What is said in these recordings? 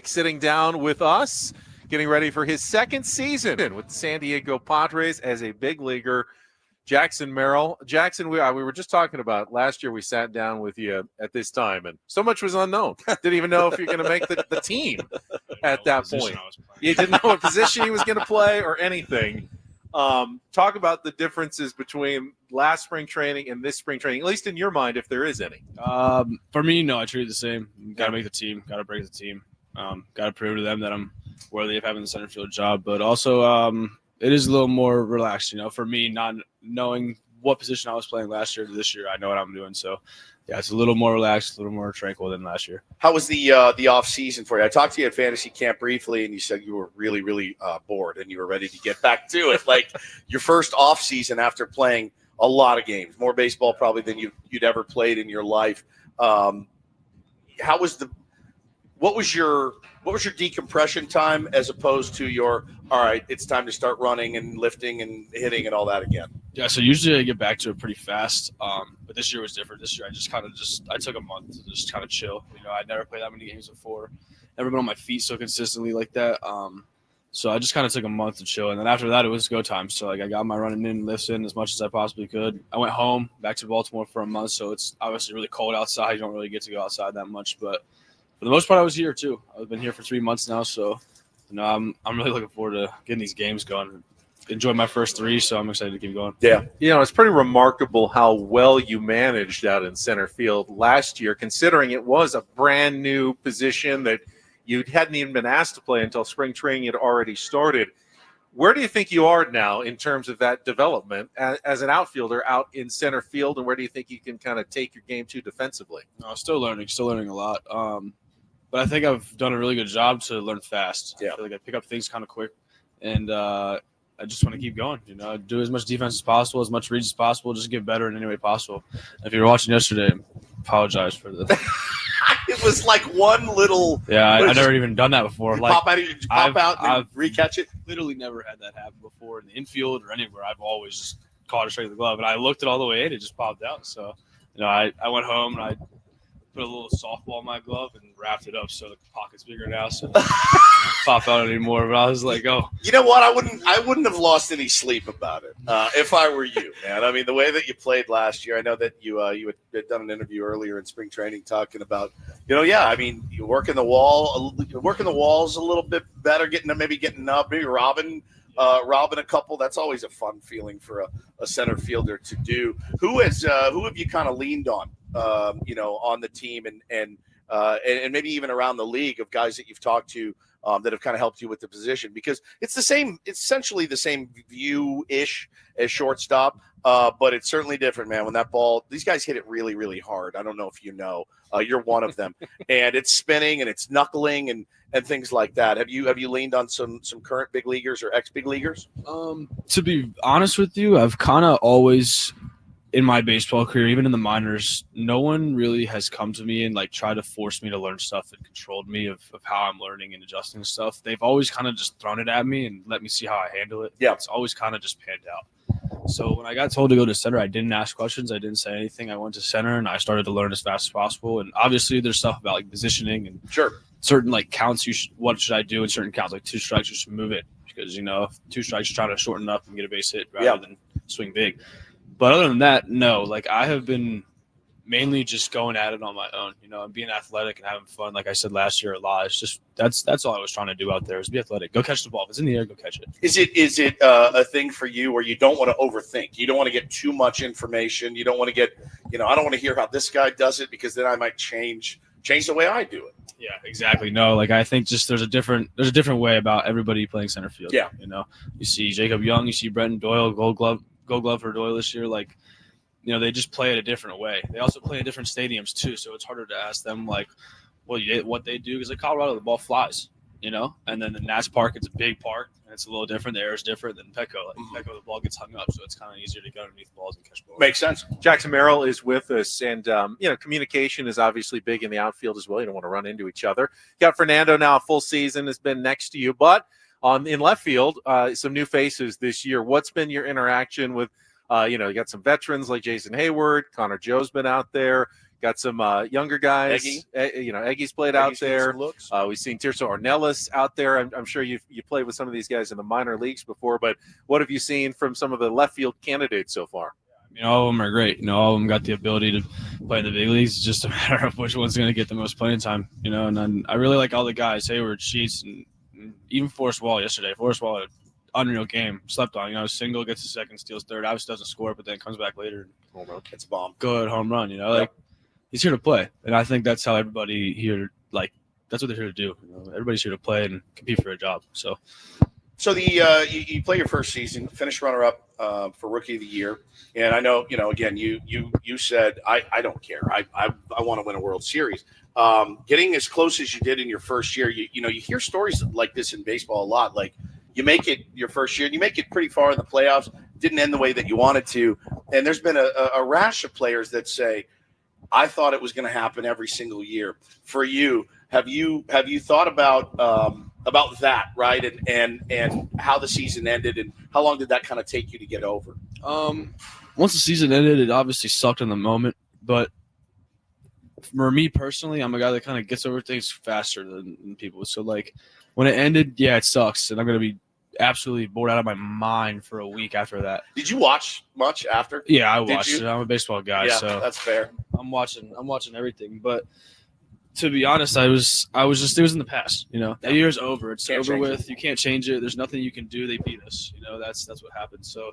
sitting down with us, getting ready for his second season with the San Diego Padres as a big leaguer. Jackson Merrill. Jackson, we were just talking about last year we sat down with you at this time, and so much was unknown. Didn't even know if you're going to make the team at that point. You didn't know what position he was going to play or anything. Talk about the differences between last spring training and this spring training, at least in your mind, if there is any. For me, no, I treat it the same. Got to make the team. Got to break the team. Got to prove to them that I'm worthy of having the center field job. But also, it is a little more relaxed, for me, not knowing what position I was playing last year to this year. I know what I'm doing. So, yeah, it's a little more relaxed, a little more tranquil than last year. How was the off season for you? I talked to you at fantasy camp briefly, and you said you were really, really bored and you were ready to get back to it. Like your first off season after playing a lot of games, more baseball probably than you'd ever played in your life. What was your decompression time as opposed to your, all right, it's time to start running and lifting and hitting and all that again? Yeah, so usually I get back to it pretty fast, but this year was different. This year I took a month to just kind of chill. I'd never played that many games before, never been on my feet so consistently like that. So I just kind of took a month to chill, and then after that it was go time. So I got my running in, lifts in as much as I possibly could. I went home back to Baltimore for a month, so it's obviously really cold outside. You don't really get to go outside that much, but for the most part I was here too. I've been here for 3 months now, so I'm really looking forward to getting these games going. Enjoyed my first 3, so I'm excited to keep going. Yeah. It's pretty remarkable how well you managed out in center field last year, considering it was a brand new position that you hadn't even been asked to play until spring training had already started. Where do you think you are now in terms of that development as an outfielder out in center field, and where do you think you can kind of take your game to defensively? Still learning a lot. But I think I've done a really good job to learn fast. Yeah. I feel like I pick up things kind of quick, and I just want to keep going. Do as much defense as possible, as much reads as possible, just get better in any way possible. If you were watching yesterday, apologize for the. It was like one little. Yeah, I've never even done that before. Like, did you pop out and recatch it? Literally never had that happen before in the infield or anywhere. I've always just caught it straight to the glove, and I looked it all the way in. It just popped out. So, I went home and I put a little softball in my glove and wrapped it up so the pocket's bigger now, so it doesn't pop out anymore. But I was like, oh. You know what? I wouldn't have lost any sleep about it if I were you, man. I mean, the way that you played last year, I know that you had done an interview earlier in spring training talking about, you're working the walls a little bit better, getting up, maybe robbing a couple. That's always a fun feeling for a center fielder to do. Who have you kind of leaned on? On the team and maybe even around the league of guys that you've talked to that have kind of helped you with the position, because it's essentially the same view-ish as shortstop, but it's certainly different, man. When that ball, these guys hit it really, really hard. I don't know if you're one of them, and it's spinning and it's knuckling and things like that. Have you leaned on some current big leaguers or ex-big leaguers? To be honest with you, I've kind of always, in my baseball career, even in the minors, no one really has come to me and tried to force me to learn stuff and controlled me of how I'm learning and adjusting stuff. They've always kind of just thrown it at me and let me see how I handle it. Yeah. It's always kind of just panned out. So when I got told to go to center, I didn't ask questions. I didn't say anything. I went to center and I started to learn as fast as possible. And obviously there's stuff about positioning and certain counts. What should I do in certain counts? 2 strikes, you should move it, because if 2 strikes, you're trying to shorten up and get a base hit rather than swing big. But other than that, no. I have been mainly just going at it on my own, and being athletic and having fun. Like I said last year a lot. It's just that's all I was trying to do out there, is be athletic. Go catch the ball. If it's in the air, go catch it. Is it a thing for you where you don't want to overthink? You don't want to get too much information. You don't want to get, I don't want to hear how this guy does it, because then I might change the way I do it. Yeah, exactly. No, I think just there's a different way about everybody playing center field. Yeah. You see Jacob Young, you see Brenton Doyle, Gold Glove for Doyle this year. They just play it a different way. They also play in different stadiums too, so it's harder to ask them what they do, because Colorado, the ball flies, and then the Nats Park, it's a big park and it's a little different. The air is different than Petco. Petco, the ball gets hung up, so it's kind of easier to get underneath balls and catch balls. Makes sense. Jackson Merrill is with us, and communication is obviously big in the outfield as well. You don't want to run into each other. You got Fernando now, a full season, has been next to you, but in left field, some new faces this year. What's been your interaction with? You got some veterans like Jason Hayward, Connor Joe's been out there. Got some younger guys. Eggy's played out there. We've seen Tirso Ornelas out there. I'm sure you played with some of these guys in the minor leagues before, but what have you seen from some of the left field candidates so far? All of them are great. All of them got the ability to play in the big leagues. It's just a matter of which one's going to get the most playing time. And then I really like all the guys. Hayward, Sheets, and even Forrest Wall yesterday. Forrest Wall had an unreal game. Slept on. Single, gets a second, steals third. Obviously doesn't score, but then comes back later. It's a bomb. Good home run. He's here to play, and I think that's how everybody here that's what they're here to do. Everybody's here to play and compete for a job. So you play your first season, finish runner-up for Rookie of the Year, and I know again you said I don't care. I want to win a World Series. Getting as close as you did in your first year, you hear stories like this in baseball a lot. Like you make it your first year, and you make it pretty far in the playoffs. Didn't end the way that you wanted to, and there's been a rash of players that say, I thought it was going to happen every single year. For you, have you thought about that, right? And how the season ended, and how long did that kind of take you to get over? Once the season ended, it obviously sucked in the moment, but for me personally, I'm a guy that kind of gets over things faster than people. So when it ended, yeah, it sucks, and I'm going to be absolutely bored out of my mind for a week after that. Did you watch much after? Yeah, I watched it. I'm a baseball guy, so that's fair. I'm watching everything. But to be honest, it was in the past. That year's over. It's over with. You can't change it. There's nothing you can do. They beat us. That's what happened. So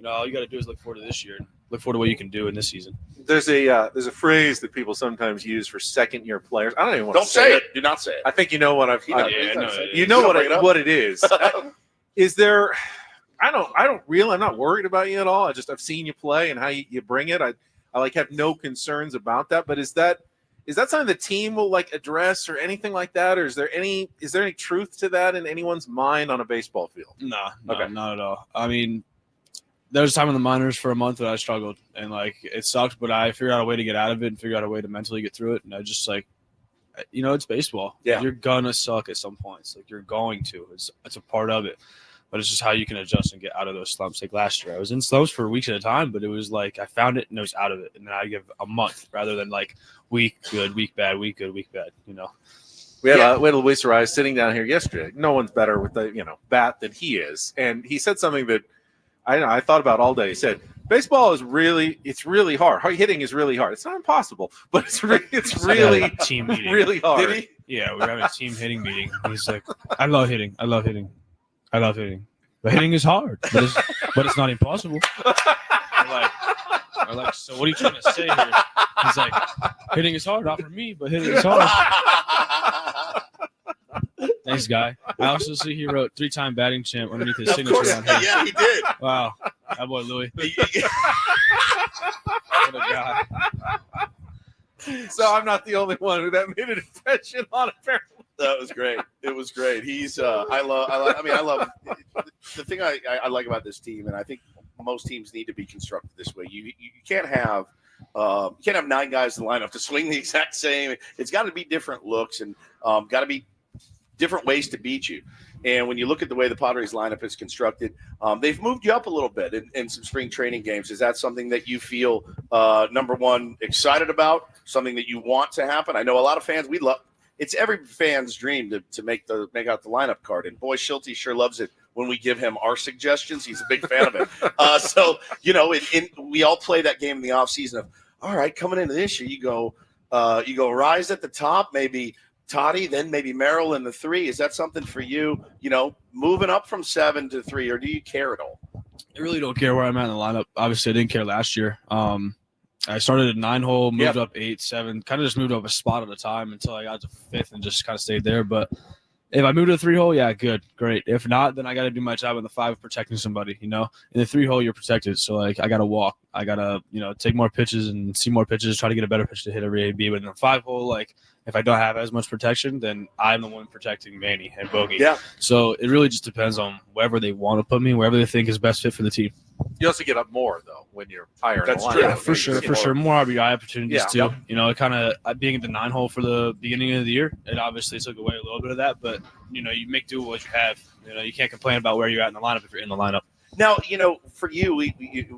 all you got to do is look forward to this year and look forward to what you can do in this season. There's a phrase that people sometimes use for second year players. I don't even want to say it. Do not say it. I think you know what I've. What it is. Is there? I'm not worried about you at all. I've seen you play and how you bring it. I have no concerns about that. But is that something the team will address or anything like that? Or is there any truth to that in anyone's mind on a baseball field? No, not at all. I mean, there was a time in the minors for a month that I struggled and it sucked, but I figured out a way to get out of it and figured out a way to mentally get through it. And I just it's baseball. Yeah. You're gonna suck at some points. You're going to. It's a part of it. But it's just how you can adjust and get out of those slumps. Last year, I was in slumps for weeks at a time, but it was I found it and I was out of it. And then I give a month rather than week good, week bad, week good, week bad. We had Luis Ariz sitting down here yesterday. No one's better with the bat than he is, and he said something that I thought about all day. He said, "Baseball is really hard. Hitting is really hard. It's not impossible, but it's really team meeting. Really hard." Did he? Yeah, we were having a team hitting meeting. He's like, "I love hitting. I love hitting. I love hitting. But hitting is hard, but it's not impossible." We're like, so what are you trying to say here? He's like, hitting is hard, not for me, but hitting is hard. Thanks, guy. I also see he wrote 3-time batting champ underneath his signature on here. Yeah, he did. Wow. That boy Louis. What a guy. So I'm not the only one who that made an impression on, apparently. That was great. It was great. He's I love the thing I like about this team, and I think most teams need to be constructed this way. You can't have 9 guys in the lineup to swing the exact same. It's got to be different looks and got to be different ways to beat you. And when you look at the way the Padres lineup is constructed, they've moved you up a little bit in some spring training games. Is that something that you feel, number one, excited about, something that you want to happen? I know a lot of fans, it's every fan's dream to make out the lineup card. And boy, Schulte sure loves it when we give him our suggestions. He's a big fan of it. So, we all play that game in the offseason of, all right, coming into this year, you go Rise at the top, maybe Toddy, then maybe Merrill in the 3. Is that something for you, moving up from 7 to 3, or do you care at all? I really don't care where I'm at in the lineup. Obviously, I didn't care last year. I started at 9-hole, moved up 8, 7, kind of just moved up a spot at a time until I got to 5th and just kind of stayed there. But if I move to the 3-hole, yeah, good, great. If not, then I got to do my job in the 5 protecting somebody, In the 3-hole, you're protected. So, I got to walk. I got to, take more pitches and see more pitches, try to get a better pitch to hit every A-B. But in the 5-hole, if I don't have as much protection, then I'm the one protecting Manny and Bogey. Yeah. So it really just depends on wherever they want to put me, wherever they think is best fit for the team. You also get up more, though, when you're higher. That's in the true. lineup. Yeah, for sure. More RBI opportunities, too. Yep. Kind of being at the 9-hole for the beginning of the year, it obviously took away a little bit of that. But, you make do with what you have. You can't complain about where you're at in the lineup if you're in the lineup. Now, for you,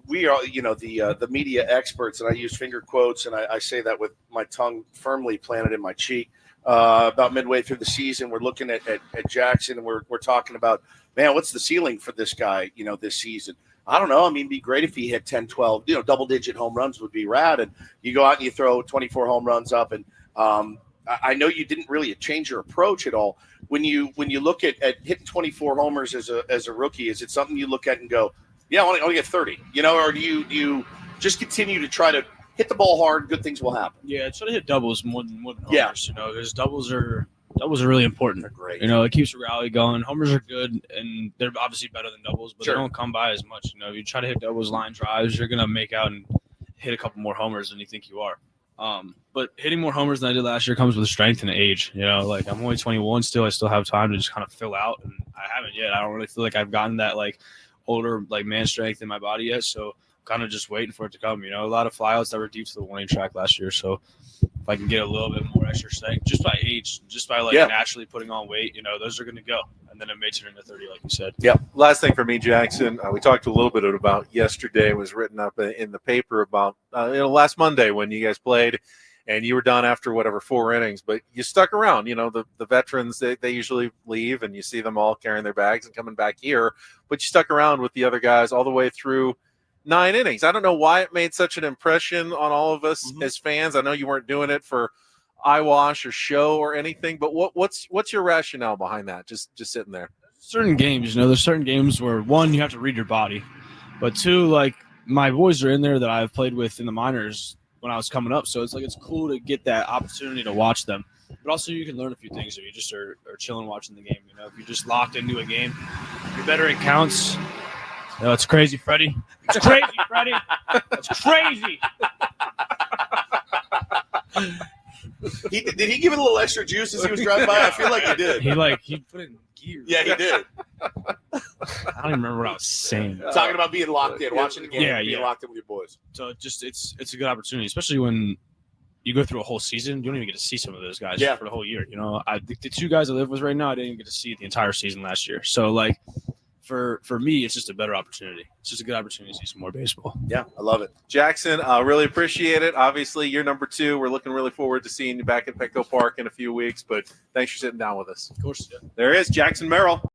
we are, the media experts, and I use finger quotes, and I say that with my tongue firmly planted in my cheek. About midway through the season, we're looking at Jackson, and we're talking about, man, what's the ceiling for this guy, this season? I don't know. I mean, it'd be great if he hit 10, 12, double-digit home runs would be rad. And you go out and you throw 24 home runs up. And I know you didn't really change your approach at all. When you look at hitting 24 homers as a rookie, is it something you look at and go, yeah, I want to get 30, or do you just continue to try to hit the ball hard, good things will happen? Yeah, try to hit doubles more than homers, Yeah. Because doubles are really important. They're great. It keeps the rally going. Homers are good, and they're obviously better than doubles, but Sure. they don't come by as much. If you try to hit doubles, line drives, you're going to make out and hit a couple more homers than you think you are. But hitting more homers than I did last year comes with strength and age. I'm only 21 still. I still have time to just kind of fill out, and I haven't yet. I don't really feel like I've gotten that older man strength in my body yet. So kind of just waiting for it to come. A lot of flyouts that were deep to the warning track last year. So if I can get a little bit more extra strength, just by age, just by naturally putting on weight, those are going to go. And then it makes it into 30, like you said. Yeah. Last thing for me, Jackson, we talked a little bit about yesterday. It was written up in the paper about last Monday when you guys played, and you were done after 4 innings, but you stuck around. The veterans, they usually leave, and you see them all carrying their bags and coming back here, but you stuck around with the other guys all the way through 9 innings. I don't know why it made such an impression on all of us as fans. I know you weren't doing it for eyewash or show or anything, but what's your rationale behind that? Just sitting there. Certain games, there's certain games where, one, you have to read your body, but two, my boys are in there that I've played with in the minors when I was coming up, so it's cool to get that opportunity to watch them. But also you can learn a few things if you just are chilling watching the game. If you're just locked into a game, you're better in counts. It's crazy, Freddie. It's crazy, Freddie. It's crazy. Did he give it a little extra juice as he was driving by? I feel like he did. He put it in gear. Yeah, he did. I don't even remember what I was saying. Talking about being locked in, watching the game, being locked in with your boys. So it's a good opportunity, especially when you go through a whole season. You don't even get to see some of those guys for the whole year. The 2 guys I live with right now, I didn't even get to see the entire season last year. So for me, it's just a better opportunity. It's just a good opportunity to see some more baseball. Yeah, I love it. Jackson, really appreciate it. Obviously, you're number 2. We're looking really forward to seeing you back at Petco Park in a few weeks, but thanks for sitting down with us. Of course. Yeah. There is Jackson Merrill.